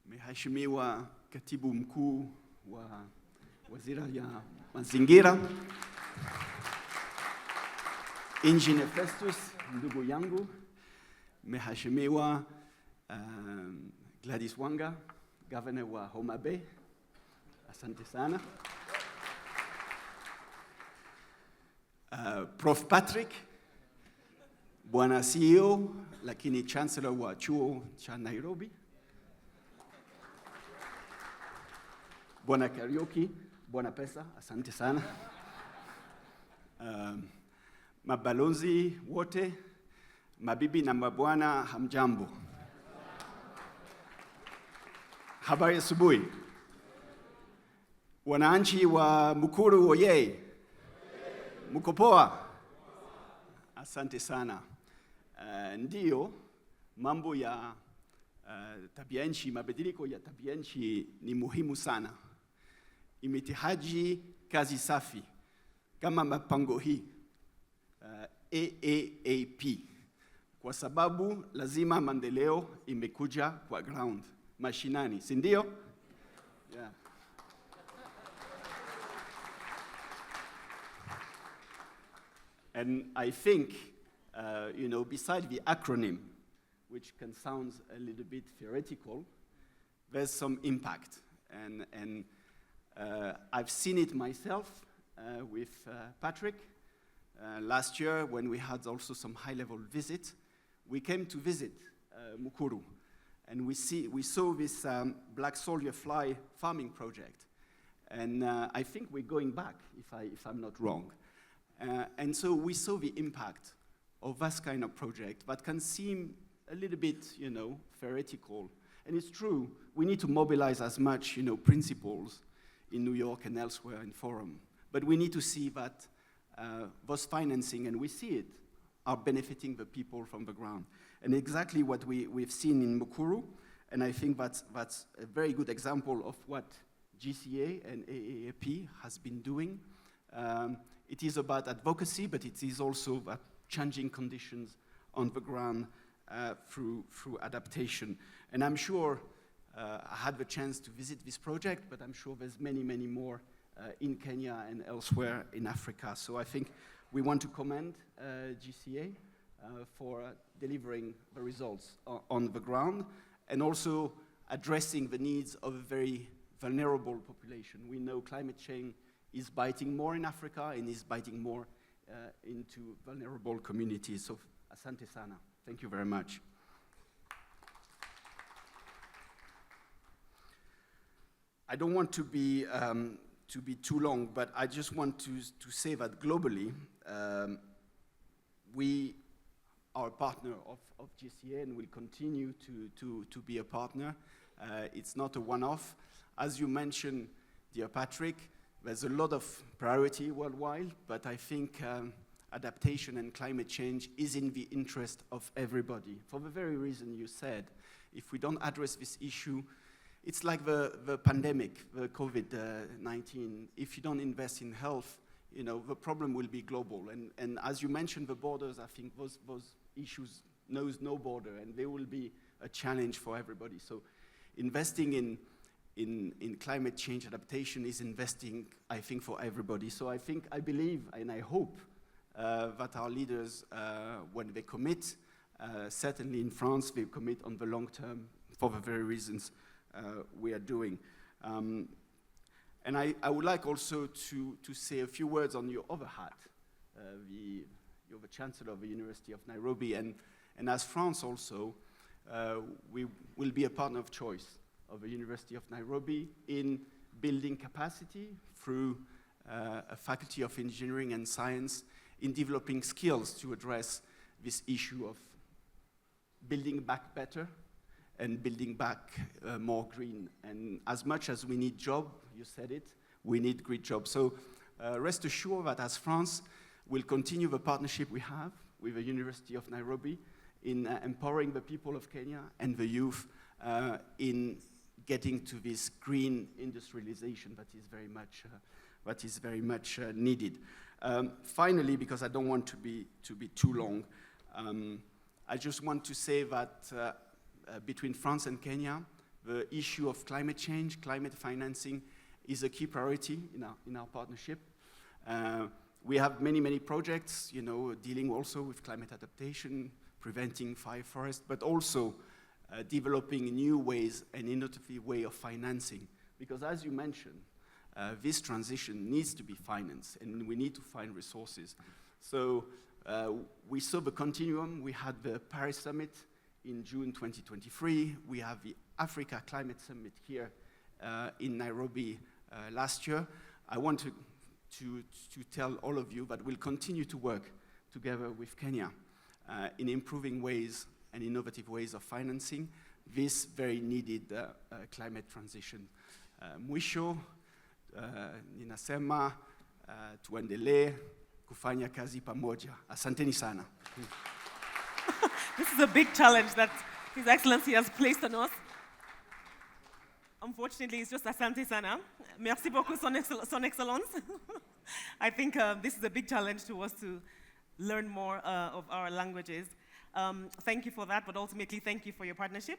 Mheshimiwa Katibu Mkuu wa Wizara ya Mazingira, Engineer Festus, ndugu yangu, Mheshimiwa Gladys Wanga, Governor wa Homa Bay, asante sana. Prof. Patrick, Bwana CEO, lakini Chancellor wa chuo cha Nairobi. Bwana Karaoke, Bwana Pesa, asante sana. Mabalozi wote, mabibi na mabwana, hamjambo. Habari asubuhi. Wananchi wa Mukuru oye. Mko poa? Asante sana. Ndiyo, mambo ya tabia nchi, mabadiliko ya tabia nchi ni muhimu sana. Imetihaji kazi safi kama mapango hii AAAP, kwa sababu lazima maendeleo imekuja kwa ground, mashinani, si ndio? Yeah. And I think, beside the acronym, which can sound a little bit theoretical, there's some impact. And I've seen it myself with Patrick. Last year, when we had also some high-level visit, we came to visit Mukuru. And we saw this black soldier fly farming project. And I think we're going back, if I'm not wrong. And so we saw the impact of this kind of project that can seem a little bit, theoretical. And it's true, we need to mobilize as much, principles in New York and elsewhere in forum. But we need to see that those financing, and we see it, are benefiting the people from the ground. And exactly what we've seen in Mukuru, and I think that's a very good example of what GCA and AAAP has been doing. It is about advocacy, but it is also about changing conditions on the ground through adaptation. And I'm sure I had the chance to visit this project, but I'm sure there's many, many more in Kenya and elsewhere in Africa. So I think we want to commend GCA for delivering the results on the ground and also addressing the needs of a very vulnerable population. We know climate change is biting more in Africa and is biting more into vulnerable communities. So, asante sana. Thank you very much. I don't want to be too long, but I just want to say that globally, we are a partner of GCA and will continue to be a partner. It's not a one-off. As you mentioned, dear Patrick, there's a lot of priority worldwide, but I think adaptation and climate change is in the interest of everybody. For the very reason you said, if we don't address this issue, it's like the pandemic, the COVID-19. If you don't invest in health, the problem will be global. And as you mentioned, the borders, I think those issues knows no border, and they will be a challenge for everybody. So investing in climate change adaptation is investing, I think, for everybody. So I believe, and I hope that our leaders, when they commit, certainly in France, they commit on the long term for the very reasons we are doing. And I would like also to say a few words on your other hat. You're the Chancellor of the University of Nairobi, and as France also, we will be a partner of choice of the University of Nairobi in building capacity through a Faculty of Engineering and Science in developing skills to address this issue of building back better and building back more green. And as much as we need jobs, you said it, we need great jobs. So rest assured that as France, we'll continue the partnership we have with the University of Nairobi in empowering the people of Kenya and the youth in getting to this green industrialization that is very much needed. Finally, because I don't want to be too long, I just want to say that between France and Kenya, the issue of climate change, climate financing is a key priority in our partnership. We have many projects, dealing also with climate adaptation, preventing fire forest, but also developing new ways and innovative way of financing. Because as you mentioned, this transition needs to be financed, and we need to find resources. So we saw the continuum. We had the Paris Summit in June 2023. We have the Africa Climate Summit here in Nairobi last year. I want to tell all of you that we'll continue to work together with Kenya in improving ways and innovative ways of financing this very needed climate transition. Mwisho, ninasema tuendelee kufanya kazi pamoja. Asanteni sana. This is a big challenge that His Excellency has placed on us. Unfortunately, it's just asante sana. Merci beaucoup, Son Excellence. I think this is a big challenge to us to learn more of our languages. Thank you for that, but ultimately, thank you for your partnership.